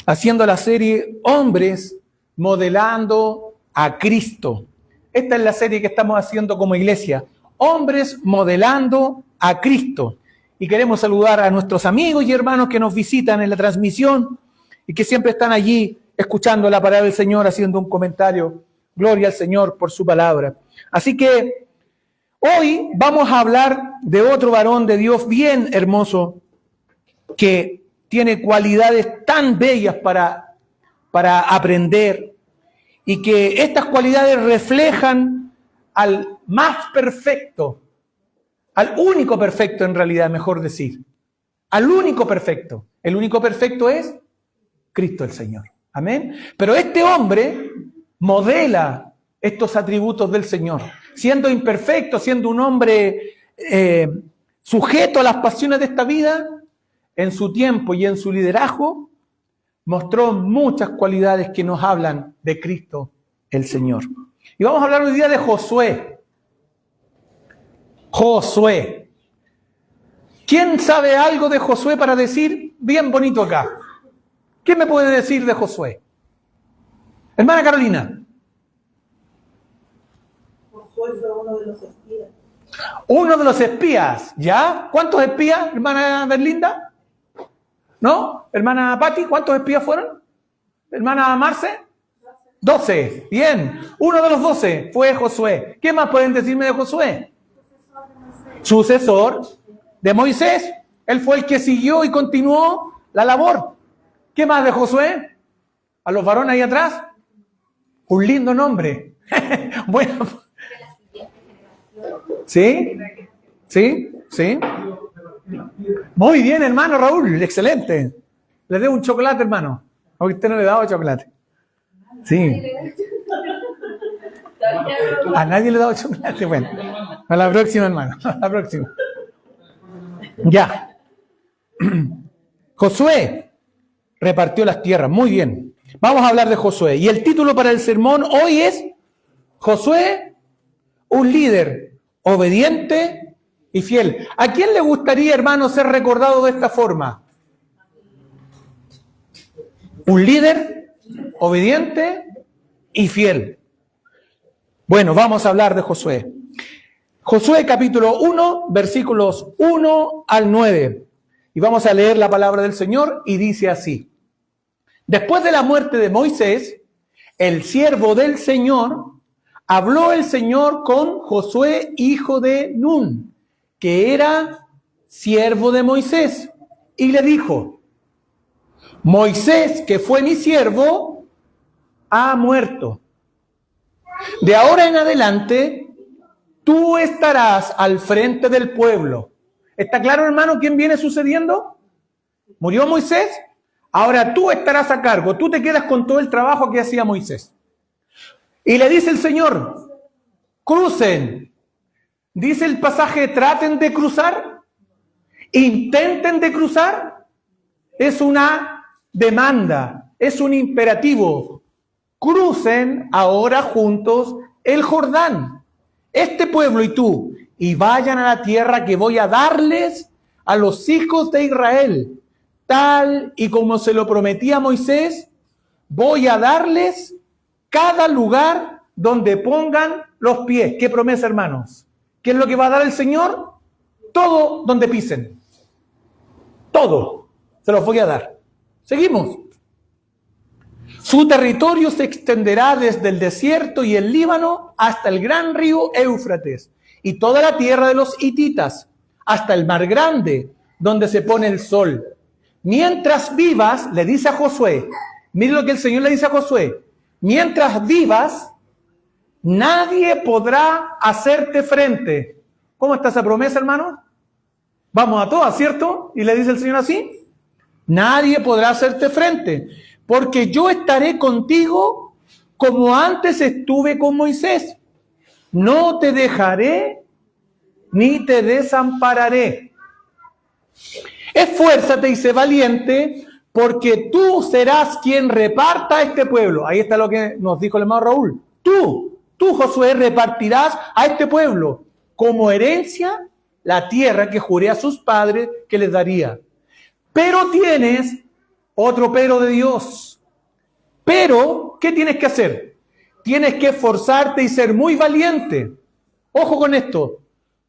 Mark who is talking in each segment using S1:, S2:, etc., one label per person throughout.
S1: haciendo la serie Hombres modelando a Cristo. Esta es la serie que estamos haciendo como iglesia, Hombres modelando a Cristo. Y queremos saludar a nuestros amigos y hermanos que nos visitan en la transmisión y que siempre están allí escuchando la palabra del Señor, haciendo un comentario. Gloria al Señor por su palabra. Así que hoy vamos a hablar de otro varón de Dios bien hermoso que tiene cualidades tan bellas para aprender y que estas cualidades reflejan al más perfecto, al único perfecto en realidad, mejor decir, al único perfecto. El único perfecto es Cristo el Señor. Amén. Pero este hombre modela estos atributos del Señor, siendo imperfecto, siendo un hombre sujeto a las pasiones de esta vida. En su tiempo y en su liderazgo mostró muchas cualidades que nos hablan de Cristo el Señor. Y vamos a hablar hoy día de Josué. Josué. ¿Quién sabe algo de Josué para decir bien bonito acá? ¿Qué me puede decir de Josué? Hermana Carolina.
S2: Josué fue uno de los espías.
S1: Uno de los espías, ¿ya? ¿Cuántos espías, hermana Berlinda? ¿No? Hermana Patti, ¿cuántos espías fueron? Hermana Marce, 12. Bien, uno de los 12 fue Josué. ¿Qué más pueden decirme de Josué? Sucesor de Moisés. Él fue el que siguió y continuó la labor. ¿Qué más de Josué? A los varones ahí atrás. Un lindo nombre. Bueno. ¿Sí? ¿Sí? ¿Sí? Muy bien, hermano Raúl, excelente. Le debo un chocolate, hermano. Aunque usted no le ha dado chocolate. Sí. A nadie le ha dado chocolate. Bueno, a la próxima, hermano. A la próxima. Ya. Josué repartió las tierras. Muy bien. Vamos a hablar de Josué. Y el título para el sermón hoy es Josué, un líder obediente y fiel. ¿A quién le gustaría, hermano, ser recordado de esta forma? Un líder obediente y fiel. Bueno, vamos a hablar de Josué. Josué capítulo 1, versículos 1 al 9. Y vamos a leer la palabra del Señor y dice así. Después de la muerte de Moisés, el siervo del Señor, habló el Señor con Josué, hijo de Nun, que era siervo de Moisés, y le dijo: Moisés, que fue mi siervo, ha muerto. De ahora en adelante, tú estarás al frente del pueblo. ¿Está claro, hermano, quién viene sucediendo? Murió Moisés, ahora tú estarás a cargo, tú te quedas con todo el trabajo que hacía Moisés. Y le dice el Señor: crucen. Dice el pasaje, traten de cruzar, intenten de cruzar. Es una demanda, es un imperativo. Crucen ahora juntos el Jordán, este pueblo y tú, y vayan a la tierra que voy a darles a los hijos de Israel. Tal y como se lo prometí a Moisés, voy a darles cada lugar donde pongan los pies. ¿Qué promesa, hermanos? ¿Qué es lo que va a dar el Señor? Todo donde pisen. Todo se los voy a dar. Seguimos. Su territorio se extenderá desde el desierto y el Líbano hasta el gran río Éufrates y toda la tierra de los hititas, hasta el mar grande, donde se pone el sol. Mientras vivas, le dice a Josué, mire lo que el Señor le dice a Josué, mientras vivas, nadie podrá hacerte frente. ¿Cómo está esa promesa, hermano? Vamos a todas, ¿cierto? Y le dice el Señor así, nadie podrá hacerte frente, porque yo estaré contigo como antes estuve con Moisés. No te dejaré ni te desampararé. Esfuérzate y sé valiente, porque tú serás quien reparta este pueblo. Ahí está lo que nos dijo el hermano Raúl. Tú, Josué, repartirás a este pueblo como herencia la tierra que juré a sus padres que les daría. Pero tienes Otro pero de Dios. Pero, ¿qué tienes que hacer? Tienes que esforzarte y ser muy valiente. Ojo con esto.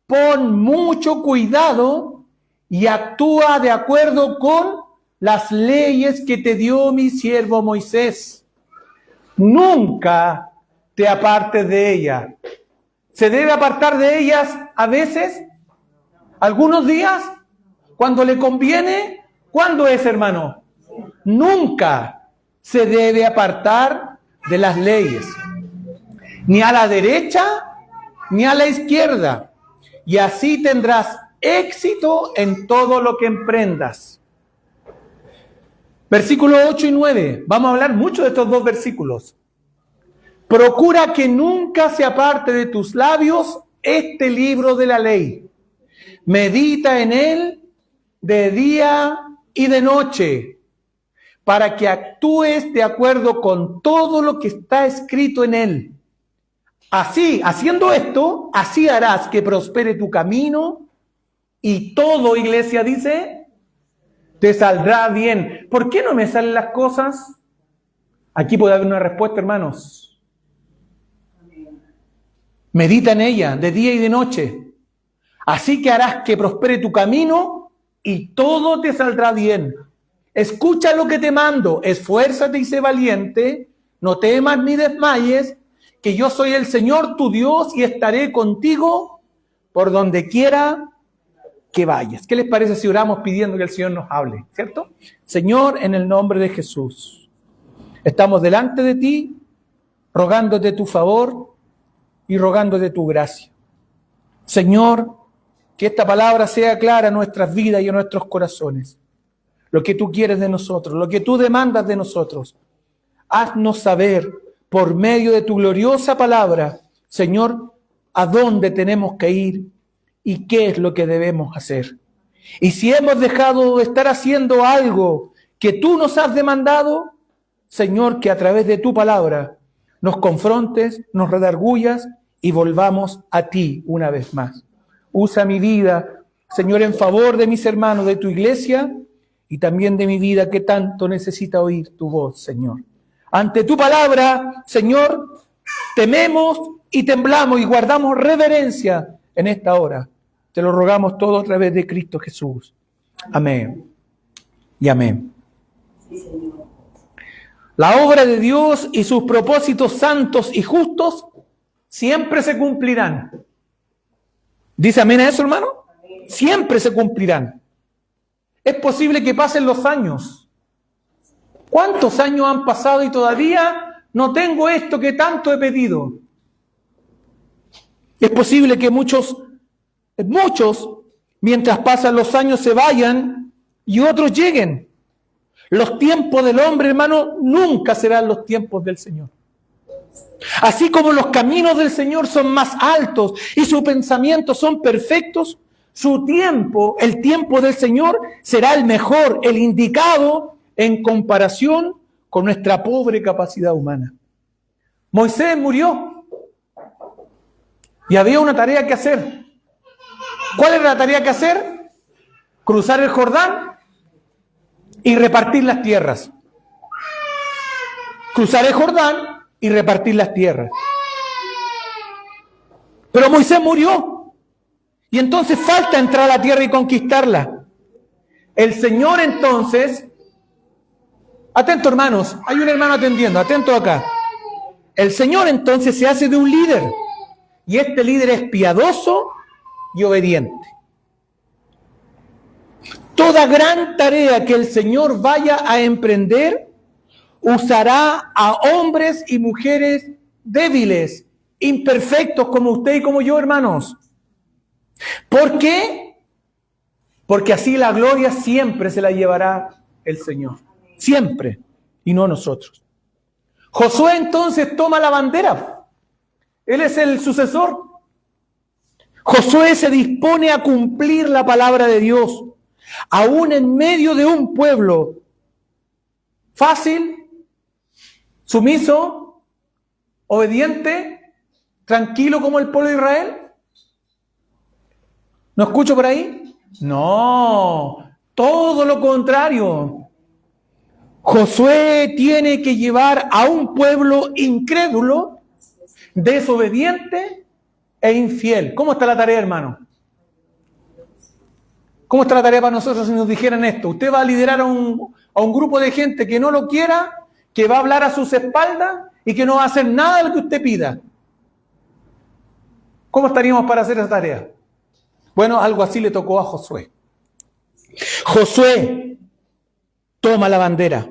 S1: Pon mucho cuidado y actúa de acuerdo con las leyes que te dio mi siervo Moisés. Nunca te apartes de ellas. ¿Se debe apartar de ellas a veces? ¿Algunos días? ¿Cuando le conviene? ¿Cuándo es, hermano? Nunca se debe apartar de las leyes. Ni a la derecha, ni a la izquierda. Y así tendrás éxito en todo lo que emprendas. Versículos 8 y 9. Vamos a hablar mucho de estos dos versículos. Procura que nunca se aparte de tus labios este libro de la ley. Medita en él de día y de noche, para que actúes de acuerdo con todo lo que está escrito en él. Así, haciendo esto, así harás que prospere tu camino y todo, iglesia, dice, te saldrá bien. ¿Por qué no me salen las cosas? Aquí puede haber una respuesta, hermanos. Medita en ella de día y de noche. Así que harás que prospere tu camino y todo te saldrá bien. Escucha lo que te mando, esfuérzate y sé valiente, no temas ni desmayes, que yo soy el Señor tu Dios y estaré contigo por donde quiera que vayas. ¿Qué les parece si oramos pidiendo que el Señor nos hable? ¿Cierto? Señor, en el nombre de Jesús, estamos delante de ti, rogándote tu favor y rogándote tu gracia. Señor, que esta palabra sea clara en nuestras vidas y en nuestros corazones. Lo que tú quieres de nosotros, lo que tú demandas de nosotros. Haznos saber por medio de tu gloriosa palabra, Señor, a dónde tenemos que ir y qué es lo que debemos hacer. Y si hemos dejado de estar haciendo algo que tú nos has demandado, Señor, que a través de tu palabra nos confrontes, nos redargullas y volvamos a ti una vez más. Usa mi vida, Señor, en favor de mis hermanos, de tu iglesia y también de mi vida que tanto necesita oír tu voz, Señor. Ante tu palabra, Señor, tememos y temblamos y guardamos reverencia en esta hora. Te lo rogamos todo a través de Cristo Jesús. Amén y amén. La obra de Dios y sus propósitos santos y justos siempre se cumplirán. ¿Dice amén a eso, hermano? Siempre se cumplirán. Es posible que pasen los años. ¿Cuántos años han pasado y todavía no tengo esto que tanto he pedido? Es posible que muchos, mientras pasan los años, se vayan y otros lleguen. Los tiempos del hombre, hermano, nunca serán los tiempos del Señor. Así como los caminos del Señor son más altos y sus pensamientos son perfectos, su tiempo, el tiempo del Señor, será el mejor, el indicado en comparación con nuestra pobre capacidad humana. Moisés murió y había una tarea que hacer. ¿Cuál era la tarea que hacer? Cruzar el Jordán y repartir las tierras. Cruzar el Jordán y repartir las tierras. Pero Moisés murió. Y entonces falta entrar a la tierra y conquistarla. El Señor entonces, atento hermanos, hay un hermano atendiendo, atento acá. El Señor entonces se hace de un líder. Y este líder es piadoso y obediente. Toda gran tarea que el Señor vaya a emprender, usará a hombres y mujeres débiles, imperfectos como usted y como yo, hermanos. ¿Por qué? Porque así la gloria siempre se la llevará el Señor. Siempre. Y no nosotros. Josué entonces toma la bandera. Él es el sucesor. Josué se dispone a cumplir la palabra de Dios, aún en medio de un pueblo fácil, sumiso, obediente, tranquilo como el pueblo de Israel. ¿No escucho por ahí? No, todo lo contrario. Josué tiene que llevar a un pueblo incrédulo, desobediente e infiel. ¿Cómo está la tarea, hermano? ¿Cómo está la tarea para nosotros si nos dijeran esto? Usted va a liderar a un grupo de gente que no lo quiera, que va a hablar a sus espaldas y que no va a hacer nada de lo que usted pida. ¿Cómo estaríamos para hacer esa tarea? Bueno, algo así le tocó a Josué. Josué toma la bandera.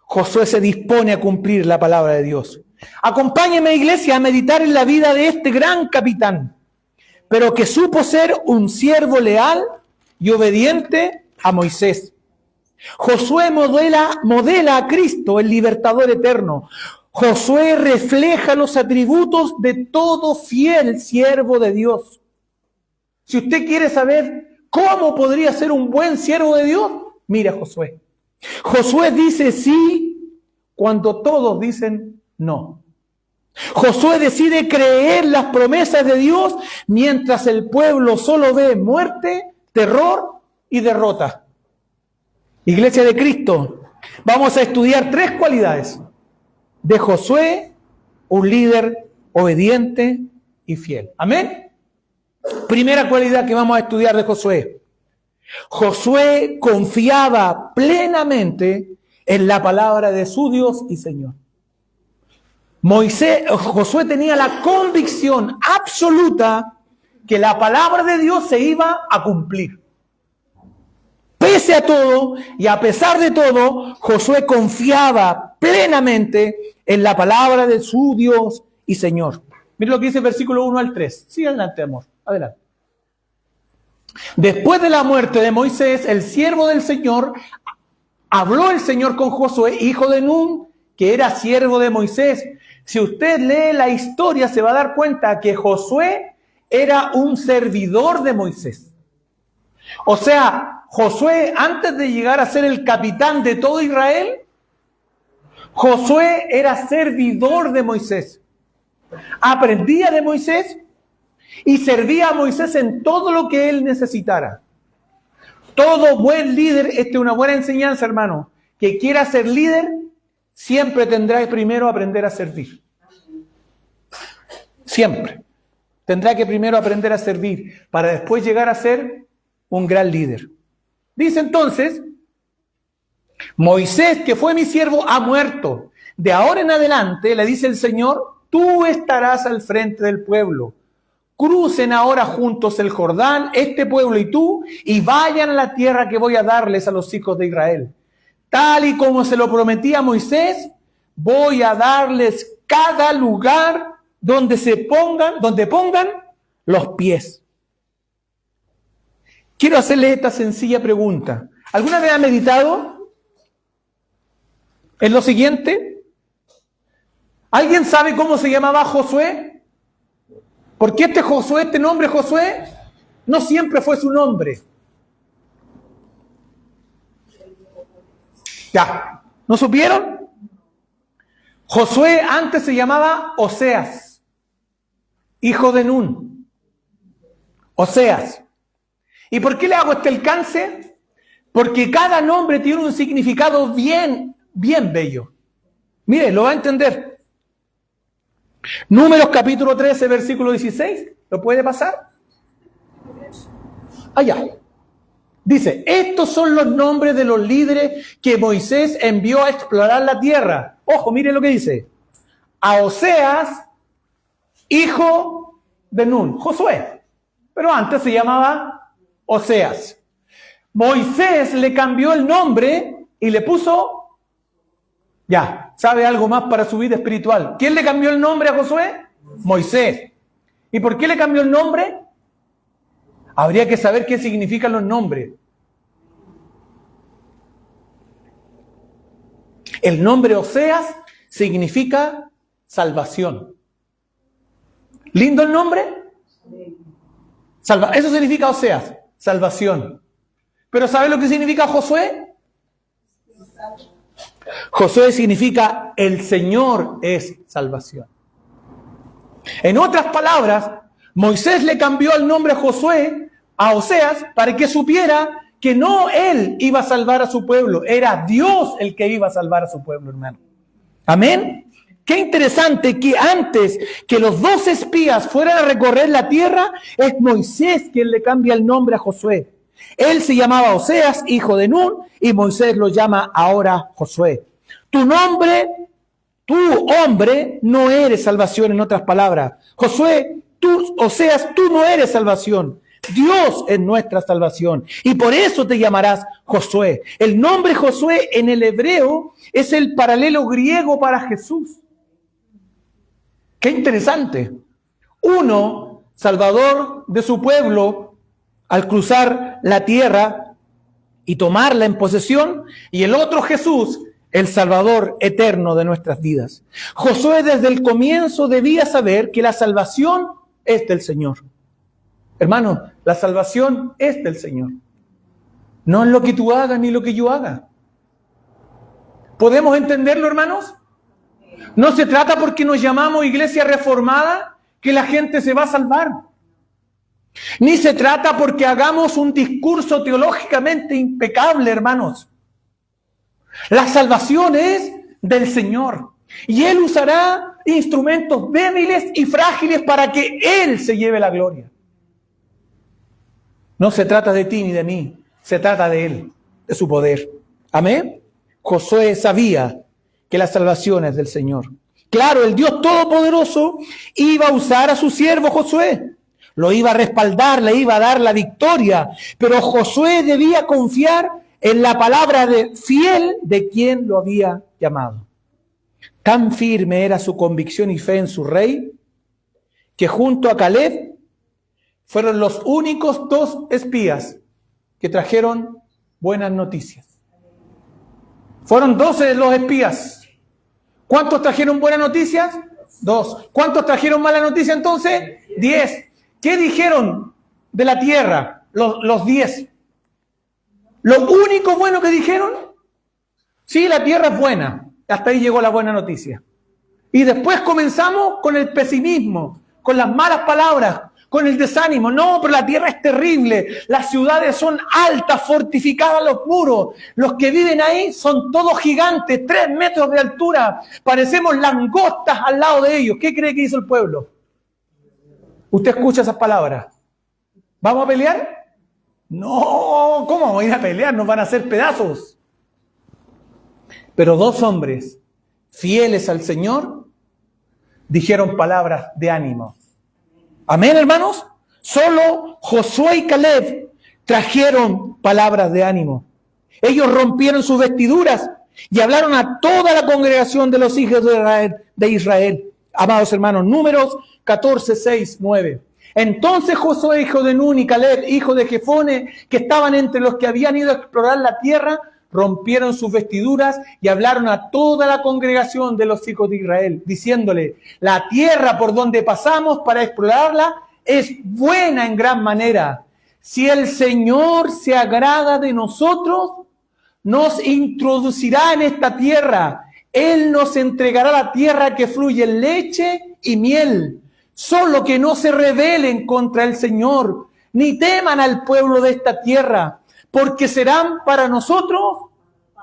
S1: Josué se dispone a cumplir la palabra de Dios. Acompáñeme, iglesia, a meditar en la vida de este gran capitán, pero que supo ser un siervo leal y obediente a Moisés. Josué modela a Cristo, el libertador eterno. Josué refleja los atributos de todo fiel siervo de Dios. Si usted quiere saber cómo podría ser un buen siervo de Dios, mire a Josué. Josué dice sí cuando todos dicen no. Josué decide creer las promesas de Dios mientras el pueblo solo ve muerte, terror y derrota. Iglesia de Cristo, vamos a estudiar 3 cualidades de Josué, un líder obediente y fiel. Amén. Primera cualidad que vamos a estudiar de Josué. Josué confiaba plenamente en la palabra de su Dios y Señor. Josué tenía la convicción absoluta que la palabra de Dios se iba a cumplir. Pese a todo y a pesar de todo, Josué confiaba plenamente en la palabra de su Dios y Señor. Miren lo que dice el versículo 1 al 3. Sigue adelante, amor. Adelante. Después de la muerte de Moisés, el siervo del Señor, habló el Señor con Josué, hijo de Nun, que era siervo de Moisés. Si usted lee la historia, se va a dar cuenta que Josué era un servidor de Moisés. O sea, Josué, antes de llegar a ser el capitán de todo Israel, Josué era servidor de Moisés. Aprendía de Moisés y servía a Moisés en todo lo que él necesitara. Todo buen líder, esta es una buena enseñanza, hermano, que quiera ser líder, siempre tendrá que primero aprender a servir. Siempre. Tendrá que primero aprender a servir para después llegar a ser un gran líder. Dice entonces, Moisés, que fue mi siervo, ha muerto. De ahora en adelante, le dice el Señor, tú estarás al frente del pueblo. Crucen ahora juntos el Jordán, este pueblo y tú, y vayan a la tierra que voy a darles a los hijos de Israel. Tal y como se lo prometí a Moisés, voy a darles cada lugar donde pongan los pies. Quiero hacerle esta sencilla pregunta. ¿Alguna vez ha meditado en lo siguiente? ¿Alguien sabe cómo se llamaba Josué? Porque este nombre Josué, no siempre fue su nombre. Ya, ¿no supieron? Josué antes se llamaba Oseas, hijo de Nun. Oseas. ¿Y por qué le hago este alcance? Porque cada nombre tiene un significado bien bello. Mire, lo va a entender. Números capítulo 13, versículo 16. ¿Lo puede pasar? Allá. Dice, estos son los nombres de los líderes que Moisés envió a explorar la tierra. Ojo, mire lo que dice. A Oseas, hijo de Nun, Josué. Pero antes se llamaba Oseas. Moisés le cambió el nombre y le puso... Ya, sabe algo más para su vida espiritual. ¿Quién le cambió el nombre a Josué? Moisés. ¿Y por qué le cambió el nombre? Habría que saber qué significan los nombres. El nombre Oseas significa salvación. ¿Lindo el nombre? Eso significa Oseas, salvación. ¿Pero sabe lo que significa Josué? Josué significa el Señor es salvación. En otras palabras, Moisés le cambió el nombre a Josué, a Oseas, para que supiera que no él iba a salvar a su pueblo, era Dios el que iba a salvar a su pueblo, hermano. Amén. Qué interesante que antes que los 2 espías fueran a recorrer la tierra, es Moisés quien le cambia el nombre a Josué. Él se llamaba Oseas, hijo de Nun, y Moisés lo llama ahora Josué. Tu nombre, tú, hombre, no eres salvación, en otras palabras. Josué, tú, Oseas, tú no eres salvación. Dios es nuestra salvación. Y por eso te llamarás Josué. El nombre Josué en el hebreo es el paralelo griego para Jesús. Qué interesante. Uno, salvador de su pueblo al cruzar la tierra y tomarla en posesión, y el otro Jesús, el Salvador eterno de nuestras vidas. Josué desde el comienzo debía saber que la salvación es del Señor. Hermano, la salvación es del Señor. No es lo que tú hagas ni lo que yo haga. ¿Podemos entenderlo, hermanos? No se trata porque nos llamamos iglesia reformada que la gente se va a salvar. Ni se trata porque hagamos un discurso teológicamente impecable, hermanos. La salvación es del Señor. Y Él usará instrumentos débiles y frágiles para que Él se lleve la gloria. No se trata de ti ni de mí. Se trata de Él, de su poder. Amén. Josué sabía que la salvación es del Señor. Claro, el Dios Todopoderoso iba a usar a su siervo Josué. Lo iba a respaldar, le iba a dar la victoria. Pero Josué debía confiar en la palabra fiel de quien lo había llamado. Tan firme era su convicción y fe en su rey, que junto a Caleb fueron los únicos 2 espías que trajeron buenas noticias. Fueron 12 los espías. ¿Cuántos trajeron buenas noticias? 2. ¿Cuántos trajeron mala noticia entonces? 10. ¿Qué dijeron de la tierra? Los 10. Lo único bueno que dijeron, sí, la tierra es buena. Hasta ahí llegó la buena noticia. Y después comenzamos con el pesimismo, con las malas palabras, con el desánimo. No, pero la tierra es terrible. Las ciudades son altas, fortificadas los muros. Los que viven ahí son todos gigantes, 3 metros de altura. Parecemos langostas al lado de ellos. ¿Qué cree que hizo el pueblo? Usted escucha esas palabras. ¿Vamos a pelear? No, ¿cómo vamos a ir a pelear? Nos van a hacer pedazos. Pero 2 hombres fieles al Señor dijeron palabras de ánimo. Amén, hermanos. Solo Josué y Caleb trajeron palabras de ánimo. Ellos rompieron sus vestiduras y hablaron a toda la congregación de los hijos de Israel. Amados hermanos, Números 14, 6, 9. Entonces Josué, hijo de Nun, y Caleb, hijo de Jefone, que estaban entre los que habían ido a explorar la tierra, rompieron sus vestiduras y hablaron a toda la congregación de los hijos de Israel, diciéndole: la tierra por donde pasamos para explorarla es buena en gran manera. Si el Señor se agrada de nosotros, nos introducirá en esta tierra. Él nos entregará la tierra que fluye leche y miel. Solo que no se rebelen contra el Señor, ni teman al pueblo de esta tierra, porque serán para nosotros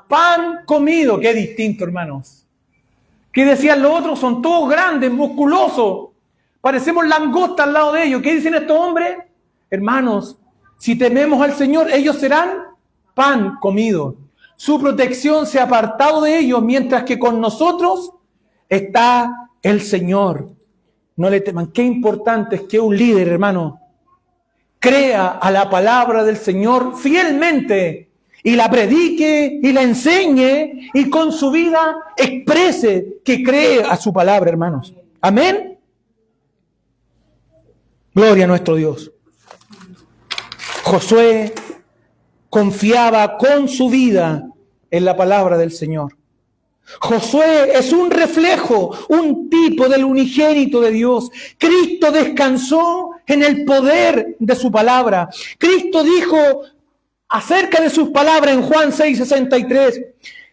S1: pan comido. Qué distinto, hermanos. ¿Qué decían los otros? Son todos grandes, musculosos. Parecemos langostas al lado de ellos. ¿Qué dicen estos hombres? Hermanos, si tememos al Señor, ellos serán pan comido. Su protección se ha apartado de ellos, mientras que con nosotros está el Señor. No le teman. Qué importante es que un líder, hermano, crea a la palabra del Señor fielmente y la predique y la enseñe y con su vida exprese que cree a su palabra, hermanos. Amén. Gloria a nuestro Dios. Josué confiaba con su vida en la palabra del Señor. Josué es un reflejo, un tipo del unigénito de Dios. Cristo descansó en el poder de su palabra. Cristo dijo acerca de sus palabras en Juan 6:63.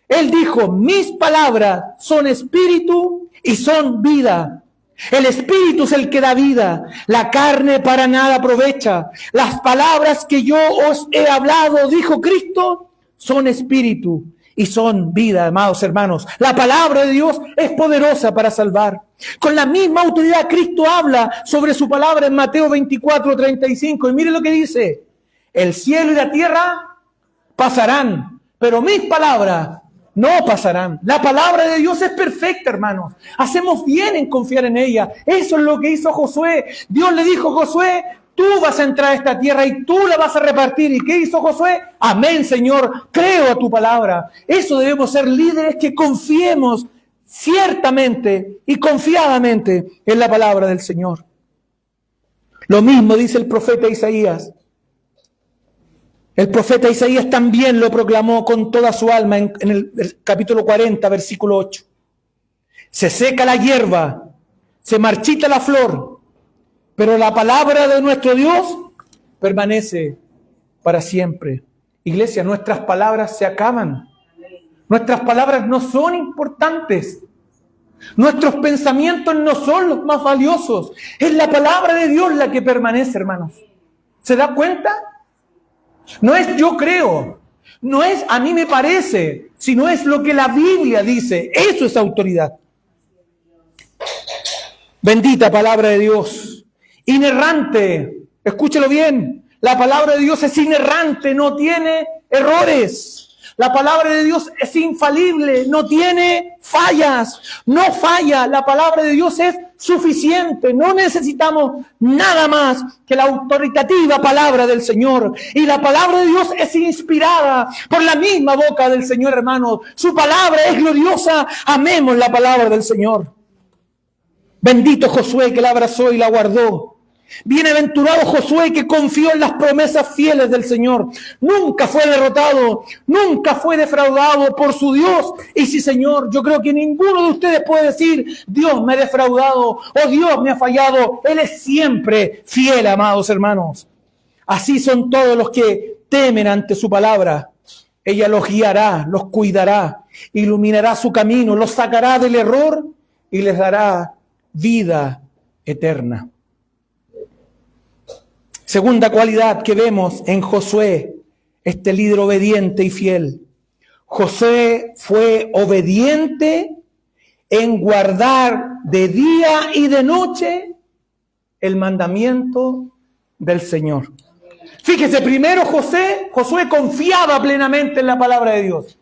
S1: Él dijo: mis palabras son espíritu y son vida. El Espíritu es el que da vida. La carne para nada aprovecha. Las palabras que yo os he hablado, dijo Cristo, son espíritu y son vida, amados hermanos. La palabra de Dios es poderosa para salvar. Con la misma autoridad Cristo habla sobre su palabra en Mateo 24:35. Y mire lo que dice. El cielo y la tierra pasarán, pero mis palabras no pasarán. La palabra de Dios es perfecta, hermanos. Hacemos bien en confiar en ella. Eso es lo que hizo Josué. Dios le dijo a Josué, tú vas a entrar a esta tierra y tú la vas a repartir. ¿Y qué hizo Josué? Amén, Señor. Creo a tu palabra. Eso debemos ser líderes que confiemos ciertamente y confiadamente en la palabra del Señor. Lo mismo dice el profeta Isaías. El profeta Isaías también lo proclamó con toda su alma en el capítulo 40, versículo 8. Se seca la hierba, se marchita la flor, pero la palabra de nuestro Dios permanece para siempre. Iglesia, nuestras palabras se acaban. Nuestras palabras no son importantes. Nuestros pensamientos no son los más valiosos. Es la palabra de Dios la que permanece, hermanos. ¿Se da cuenta? No es yo creo, no es a mí me parece, sino es lo que la Biblia dice. Eso es autoridad. Bendita palabra de Dios. Inerrante, escúchelo bien. La palabra de Dios es inerrante, no tiene errores. La palabra de Dios es infalible, no tiene fallas, no falla. La palabra de Dios es suficiente, no necesitamos nada más que la autoritativa palabra del Señor. Y la palabra de Dios es inspirada por la misma boca del Señor, hermanos. Su palabra es gloriosa, amemos la palabra del Señor. Bendito Josué que la abrazó y la guardó. Bienaventurado Josué que confió en las promesas fieles del Señor. Nunca fue derrotado, nunca fue defraudado por su Dios. Y sí, Señor, yo creo que ninguno de ustedes puede decir, Dios me ha defraudado o Dios me ha fallado. Él es siempre fiel, amados hermanos. Así son todos los que temen ante su palabra. Ella los guiará, los cuidará, iluminará su camino, los sacará del error y les dará vida eterna. Segunda cualidad que vemos en Josué, este líder obediente y fiel. Josué fue obediente en guardar de día y de noche el mandamiento del Señor. Fíjese, primero Josué confiaba plenamente en la palabra de Dios.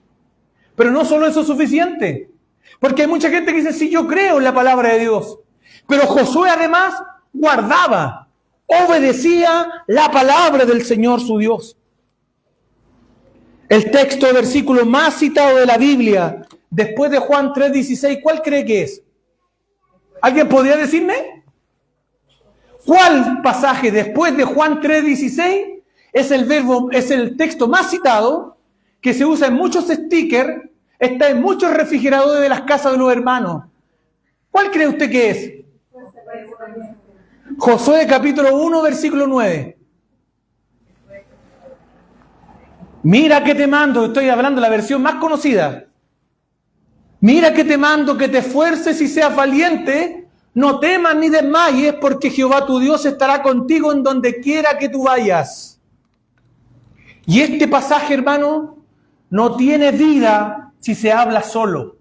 S1: Pero no solo eso es suficiente. Porque hay mucha gente que dice, sí, yo creo en la palabra de Dios. Pero Josué además guardaba, obedecía la palabra del Señor su Dios. El texto, versículo más citado de la Biblia, después de Juan 3:16, ¿cuál cree que es? ¿Alguien podría decirme? ¿Cuál pasaje después de Juan 3:16 es el texto más citado, que se usa en muchos stickers, está en muchos refrigeradores de las casas de los hermanos? ¿Cuál cree usted que es? Josué capítulo 1, versículo 9. Mira que te mando, estoy hablando de la versión más conocida. Mira que te mando que te esfuerces y seas valiente, no temas ni desmayes, porque Jehová tu Dios estará contigo en donde quiera que tú vayas. Y este pasaje, hermano, no tiene vida si se habla solo.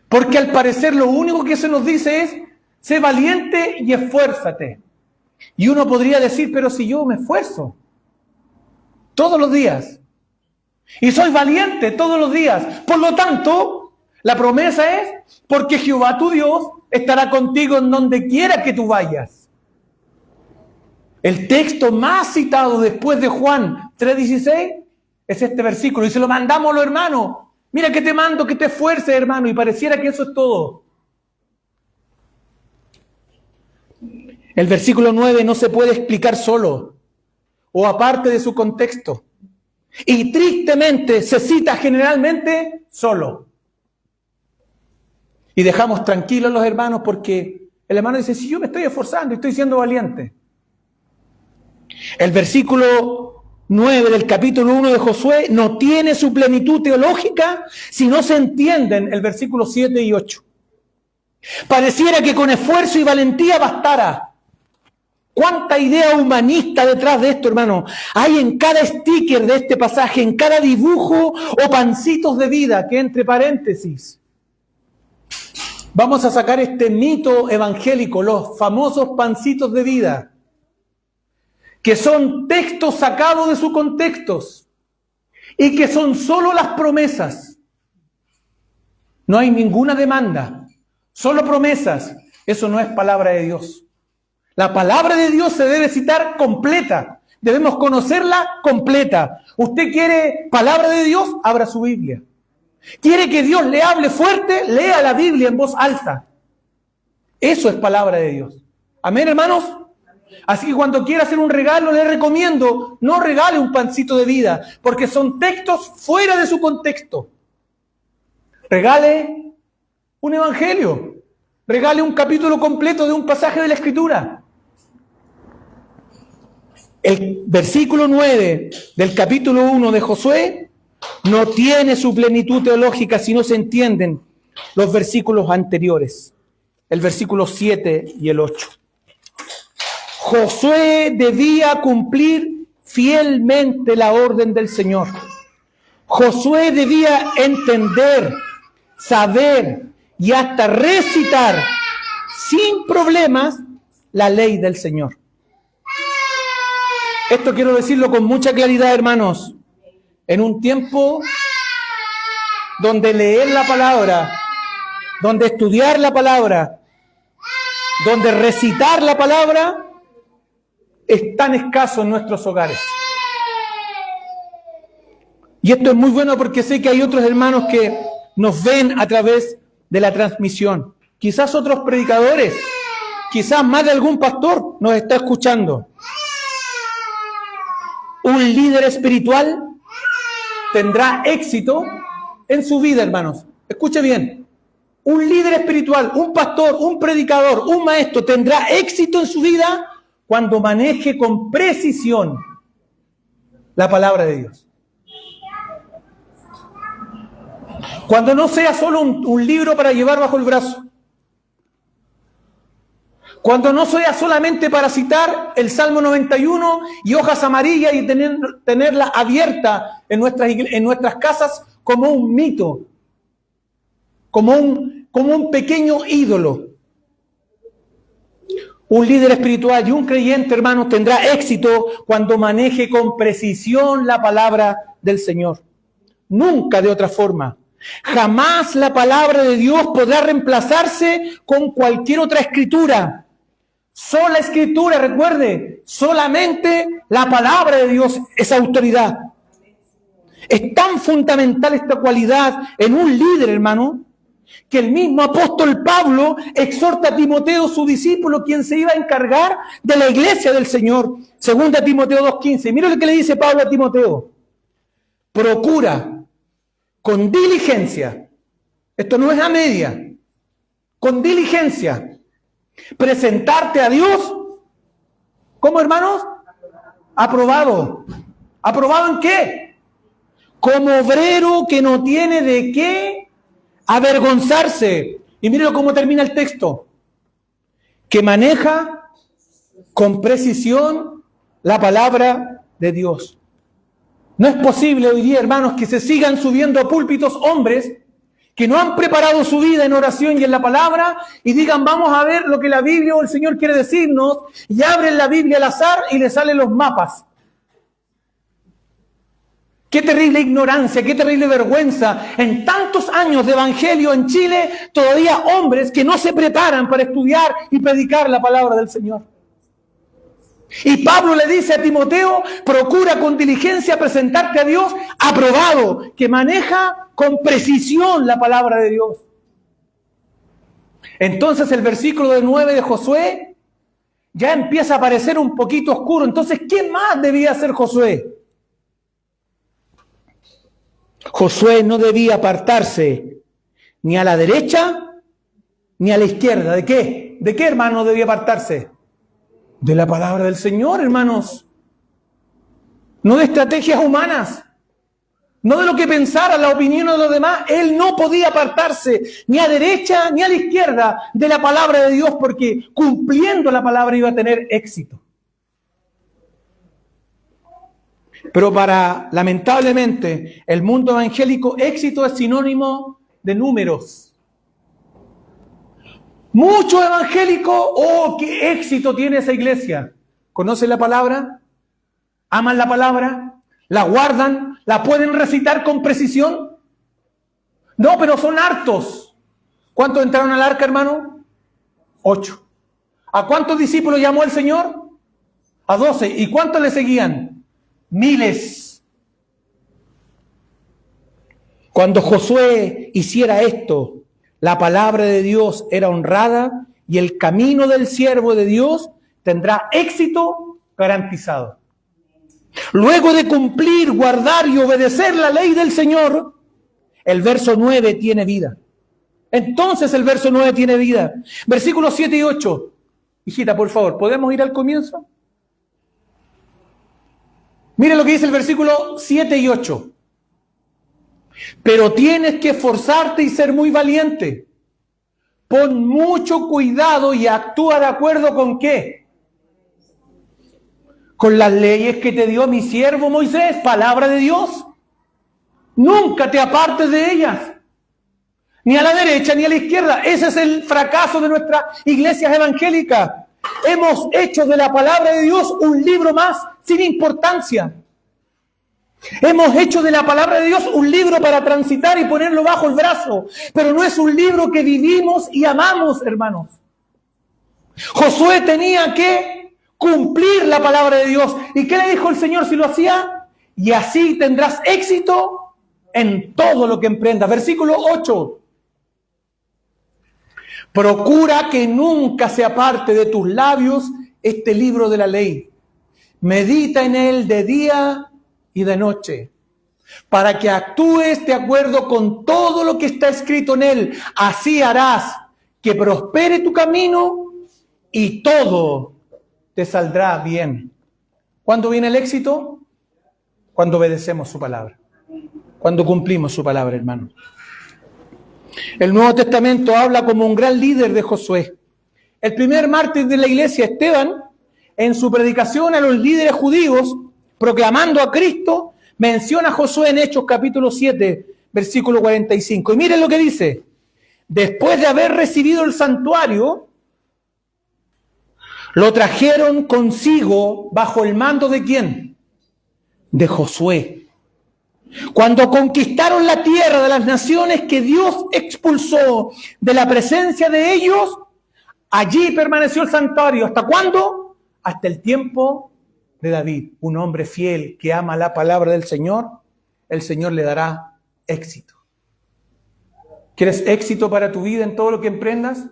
S1: Porque al parecer lo único que se nos dice es, sé valiente y esfuérzate. Y uno podría decir, pero si yo me esfuerzo todos los días y soy valiente todos los días, por lo tanto, la promesa es, porque Jehová tu Dios estará contigo en donde quiera que tú vayas. El texto más citado después de Juan 3:16 es este versículo, y se lo mandamos a los hermanos. Mira que te mando que te esfuerces, hermano, y pareciera que eso es todo. El versículo 9 no se puede explicar solo o aparte de su contexto. Y tristemente se cita generalmente solo. Y dejamos tranquilos a los hermanos porque el hermano dice, si yo me estoy esforzando y estoy siendo valiente. El versículo 9 del capítulo 1 de Josué no tiene su plenitud teológica si no se entienden el versículo 7 y 8. Pareciera que con esfuerzo y valentía bastara. ¿Cuánta idea humanista detrás de esto, hermano? Hay en cada sticker de este pasaje, en cada dibujo o pancitos de vida, que entre paréntesis. Vamos a sacar este mito evangélico, los famosos pancitos de vida, que son textos sacados de sus contextos y que son solo las promesas. No hay ninguna demanda, solo promesas. Eso no es palabra de Dios. La palabra de Dios se debe citar completa. Debemos conocerla completa. ¿Usted quiere palabra de Dios? Abra su Biblia. ¿Quiere que Dios le hable fuerte? Lea la Biblia en voz alta. Eso es palabra de Dios. ¿Amén, hermanos? Así que cuando quiera hacer un regalo, le recomiendo, no regale un pancito de vida, porque son textos fuera de su contexto. Regale un evangelio. Regale un capítulo completo de un pasaje de la Escritura. El versículo 9 del capítulo 1 de Josué no tiene su plenitud teológica si no se entienden los versículos anteriores, el versículo 7 y el 8. Josué debía cumplir fielmente la orden del Señor. Josué debía entender, saber y hasta recitar sin problemas la ley del Señor. Esto quiero decirlo con mucha claridad, hermanos. En un tiempo donde leer la palabra, donde estudiar la palabra, donde recitar la palabra es tan escaso en nuestros hogares. Y esto es muy bueno porque sé que hay otros hermanos que nos ven a través de la transmisión. Quizás otros predicadores, quizás más de algún pastor nos está escuchando. Un líder espiritual tendrá éxito en su vida, hermanos. Escuche bien. Un líder espiritual, un pastor, un predicador, un maestro tendrá éxito en su vida cuando maneje con precisión la palabra de Dios. Cuando no sea solo un libro para llevar bajo el brazo. Cuando no sea solamente para citar el Salmo 91 y hojas amarillas y tenerla abierta en nuestras casas como un mito, como un pequeño ídolo. Un líder espiritual y un creyente, hermanos, tendrá éxito cuando maneje con precisión la palabra del Señor. Nunca de otra forma. Jamás la palabra de Dios podrá reemplazarse con cualquier otra escritura. Sola escritura, recuerde, solamente la palabra de Dios es autoridad. Es tan fundamental esta cualidad en un líder, hermano, que el mismo apóstol Pablo exhorta a Timoteo, su discípulo, quien se iba a encargar de la iglesia del Señor. 2 Timoteo 2:15. Mira lo que le dice Pablo a Timoteo. Procura con diligencia, esto no es a media, con diligencia, presentarte a Dios, ¿cómo, hermanos? Aprobado. ¿Aprobado en qué? Como obrero que no tiene de qué avergonzarse. Y míralo cómo termina el texto. Que maneja con precisión la palabra de Dios. No es posible hoy día, hermanos, que se sigan subiendo a púlpitos hombres que no han preparado su vida en oración y en la palabra y digan, vamos a ver lo que la Biblia o el Señor quiere decirnos, y abren la Biblia al azar y les salen los mapas. Qué terrible ignorancia, qué terrible vergüenza. En tantos años de evangelio en Chile, todavía hombres que no se preparan para estudiar y predicar la palabra del Señor. Y Pablo le dice a Timoteo, procura con diligencia presentarte a Dios aprobado, que maneja con precisión la palabra de Dios. Entonces el versículo 9 de Josué ya empieza a parecer un poquito oscuro. Entonces, ¿qué más debía hacer Josué? Josué no debía apartarse ni a la derecha ni a la izquierda. ¿De qué? ¿De qué, hermano, debía apartarse? De la palabra del Señor, hermanos. No de estrategias humanas. no de lo que pensara la opinión de los demás. Él no podía apartarse ni a derecha ni a la izquierda de la palabra de Dios, porque cumpliendo la palabra iba a tener éxito. Pero lamentablemente, el mundo evangélico, éxito es sinónimo de números. Muchos evangélicos, ¡oh, qué éxito tiene esa iglesia! ¿Conocen la palabra? ¿Aman la palabra? ¿La guardan? ¿La pueden recitar con precisión? No, pero son hartos. ¿Cuántos entraron al arca, hermano? 8. ¿A cuántos discípulos llamó el Señor? A 12. ¿Y cuántos le seguían? Miles. Cuando Josué hiciera esto, la palabra de Dios era honrada y el camino del siervo de Dios tendrá éxito garantizado. Luego de cumplir, guardar y obedecer la ley del Señor, el verso 9 tiene vida. Entonces el verso 9 tiene vida. Versículos 7 y 8. Hijita, por favor, ¿podemos ir al comienzo? Mire lo que dice el versículo 7 y 8. Pero tienes que esforzarte y ser muy valiente. Pon mucho cuidado y actúa de acuerdo con ¿qué? Con las leyes que te dio mi siervo Moisés, palabra de Dios. Nunca te apartes de ellas, ni a la derecha ni a la izquierda. Ese es el fracaso de nuestras iglesias evangélicas. Hemos hecho de la palabra de Dios un libro más sin importancia. Hemos hecho de la palabra de Dios un libro para transitar y ponerlo bajo el brazo, pero no es un libro que vivimos y amamos, hermanos. Josué tenía que cumplir la palabra de Dios. ¿Y qué le dijo el Señor si lo hacía? Y así tendrás éxito en todo lo que emprendas. Versículo 8. Procura que nunca se aparte de tus labios este libro de la ley. Medita en él de día y de noche, para que actúes de acuerdo con todo lo que está escrito en él. Así harás que prospere tu camino y todo te saldrá bien. ¿Cuándo viene el éxito? Cuando obedecemos su palabra. Cuando cumplimos su palabra, hermano. El Nuevo Testamento habla como un gran líder de Josué. El primer mártir de la iglesia, Esteban, en su predicación a los líderes judíos, proclamando a Cristo, menciona a Josué en Hechos capítulo 7, versículo 45. Y miren lo que dice. Después de haber recibido el santuario, lo trajeron consigo bajo el mando ¿de quién? De Josué. Cuando conquistaron la tierra de las naciones que Dios expulsó de la presencia de ellos, allí permaneció el santuario. ¿Hasta cuándo? Hasta el tiempo de David, un hombre fiel que ama la palabra del Señor. El Señor le dará éxito. ¿Quieres éxito para tu vida en todo lo que emprendas?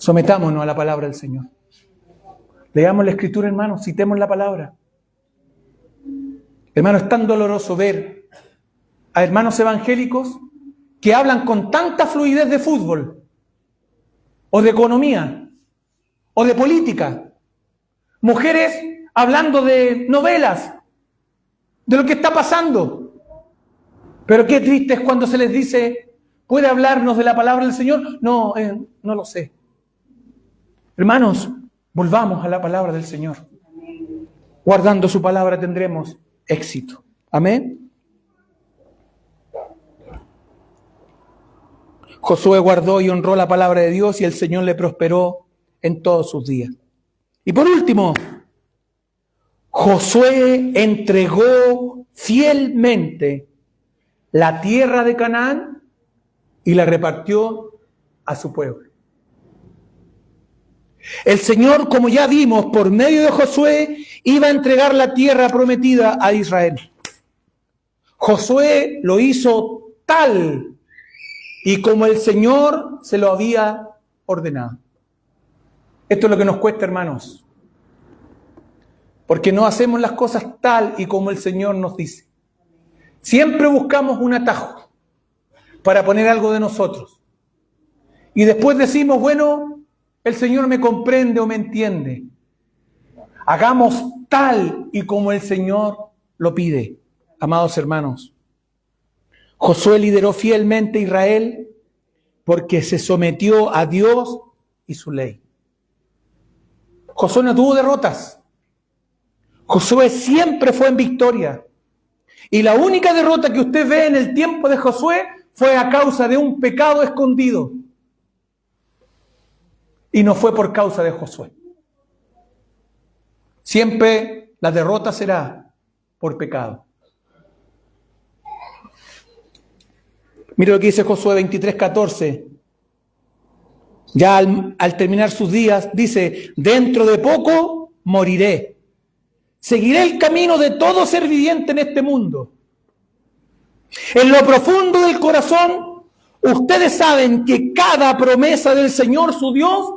S1: Sometámonos a la palabra del Señor. Leamos la Escritura, hermanos, citemos la palabra. Hermano, es tan doloroso ver a hermanos evangélicos que hablan con tanta fluidez de fútbol, o de economía, o de política. Mujeres hablando de novelas, de lo que está pasando. Pero qué triste es cuando se les dice, ¿puede hablarnos de la palabra del Señor? No, no lo sé. Hermanos, volvamos a la palabra del Señor. Guardando su palabra tendremos éxito. Amén. Josué guardó y honró la palabra de Dios y el Señor le prosperó en todos sus días. Y por último, Josué entregó fielmente la tierra de Canaán y la repartió a su pueblo. El Señor, como ya vimos, por medio de Josué, iba a entregar la tierra prometida a Israel. Josué lo hizo tal y como el Señor se lo había ordenado. Esto es lo que nos cuesta, hermanos, porque no hacemos las cosas tal y como el Señor nos dice. Siempre buscamos un atajo para poner algo de nosotros. Y después decimos, bueno, el Señor me comprende o me entiende. Hagamos tal y como el Señor lo pide. Amados hermanos, Josué lideró fielmente a Israel porque se sometió a Dios y su ley. Josué no tuvo derrotas. Josué siempre fue en victoria. Y la única derrota que usted ve en el tiempo de Josué fue a causa de un pecado escondido. Y no fue por causa de Josué. Siempre la derrota será por pecado. Mire lo que dice Josué 23:14. Ya al terminar sus días, dice: dentro de poco moriré. Seguiré el camino de todo ser viviente en este mundo. En lo profundo del corazón, ustedes saben que cada promesa del Señor su Dios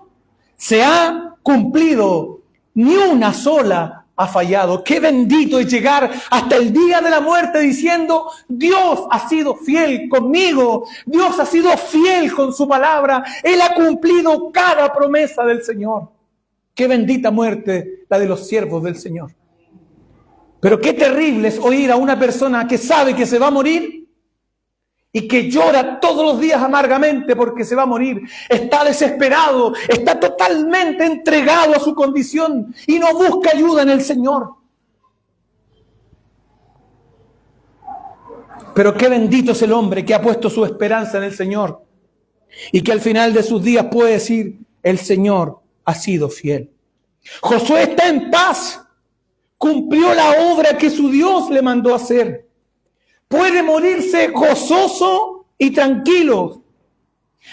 S1: se ha cumplido. Ni una sola ha fallado. Qué bendito es llegar hasta el día de la muerte diciendo: Dios ha sido fiel conmigo, Dios ha sido fiel con su palabra, Él ha cumplido cada promesa del Señor. Qué bendita muerte la de los siervos del Señor. Pero qué terrible es oír a una persona que sabe que se va a morir y que llora todos los días amargamente porque se va a morir. Está desesperado, está totalmente entregado a su condición y no busca ayuda en el Señor. Pero qué bendito es el hombre que ha puesto su esperanza en el Señor y que al final de sus días puede decir: el Señor ha sido fiel. Josué está en paz. Cumplió la obra que su Dios le mandó a hacer. Puede morirse gozoso y tranquilo.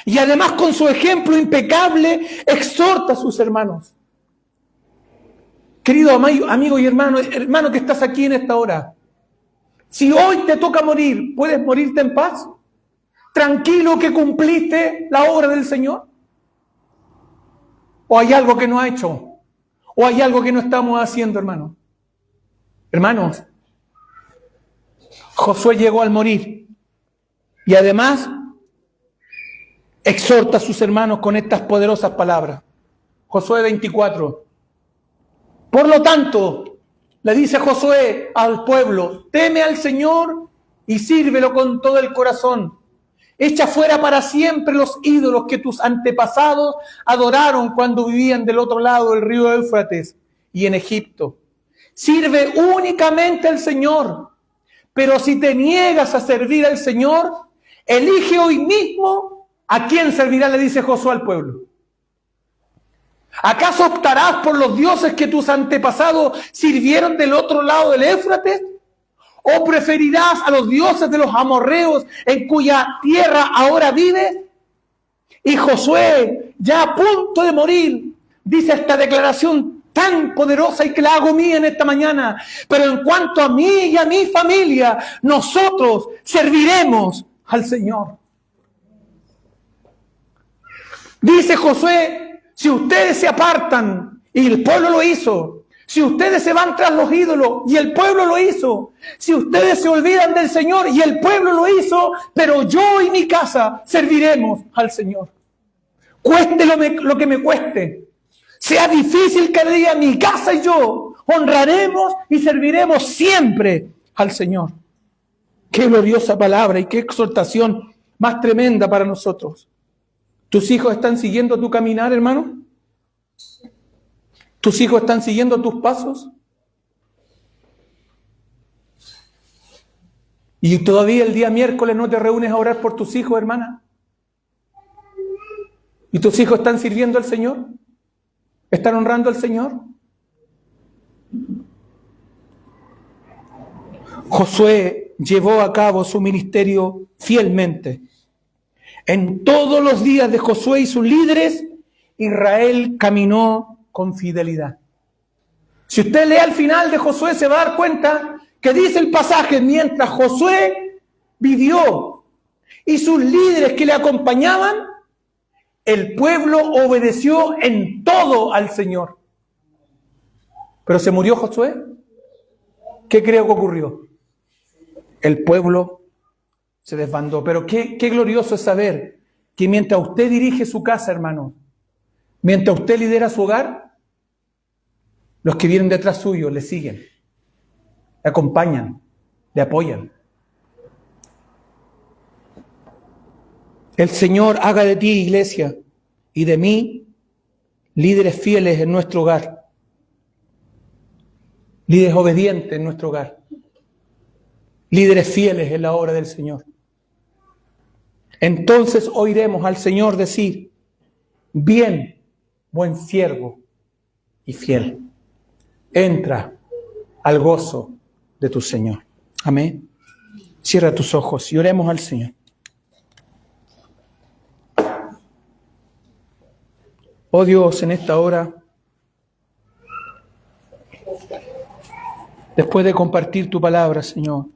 S1: Y además, con su ejemplo impecable, exhorta a sus hermanos. Querido amigo y hermano que estás aquí en esta hora, si hoy te toca morir, ¿puedes morirte en paz? ¿Tranquilo que cumpliste la obra del Señor? ¿O hay algo que no ha hecho? ¿O hay algo que no estamos haciendo, hermano? Hermanos, Josué llegó al morir y además exhorta a sus hermanos con estas poderosas palabras. Josué 24. Por lo tanto, le dice Josué al pueblo: teme al Señor y sírvelo con todo el corazón. Echa fuera para siempre los ídolos que tus antepasados adoraron cuando vivían del otro lado del río Éufrates y en Egipto. Sirve únicamente al Señor. Pero si te niegas a servir al Señor, elige hoy mismo a quién servirá, le dice Josué al pueblo. ¿Acaso optarás por los dioses que tus antepasados sirvieron del otro lado del Éufrates? ¿O preferirás a los dioses de los amorreos en cuya tierra ahora vives? Y Josué, ya a punto de morir, dice esta declaración tan poderosa y que la hago mía en esta mañana: pero en cuanto a mí y a mi familia, nosotros serviremos al Señor. Dice Josué: si ustedes se apartan, y el pueblo lo hizo, si ustedes se van tras los ídolos, y el pueblo lo hizo, si ustedes se olvidan del Señor, y el pueblo lo hizo, pero yo y mi casa serviremos al Señor. Cueste lo que me cueste, sea difícil cada día, mi casa y yo honraremos y serviremos siempre al Señor. Qué gloriosa palabra y qué exhortación más tremenda para nosotros. ¿Tus hijos están siguiendo tu caminar, hermano? ¿Tus hijos están siguiendo tus pasos? ¿Y todavía el día miércoles no te reúnes a orar por tus hijos, hermana? ¿Y tus hijos están sirviendo al Señor? ¿Están honrando al Señor? Josué llevó a cabo su ministerio fielmente. En todos los días de Josué y sus líderes, Israel caminó con fidelidad. Si usted lee al final de Josué, se va a dar cuenta que dice el pasaje: mientras Josué vivió y sus líderes que le acompañaban, el pueblo obedeció en todo al Señor. Pero se murió Josué. ¿Qué creo que ocurrió? El pueblo se desbandó. Pero qué glorioso es saber que mientras usted dirige su casa, hermano, mientras usted lidera su hogar, los que vienen detrás suyo le siguen, le acompañan, le apoyan. El Señor haga de ti, iglesia, y de mí, líderes fieles en nuestro hogar, líderes obedientes en nuestro hogar, líderes fieles en la obra del Señor. Entonces oiremos al Señor decir: bien, buen siervo y fiel, entra al gozo de tu Señor. Amén. Cierra tus ojos y oremos al Señor. Oh Dios, en esta hora, después de compartir tu palabra, Señor,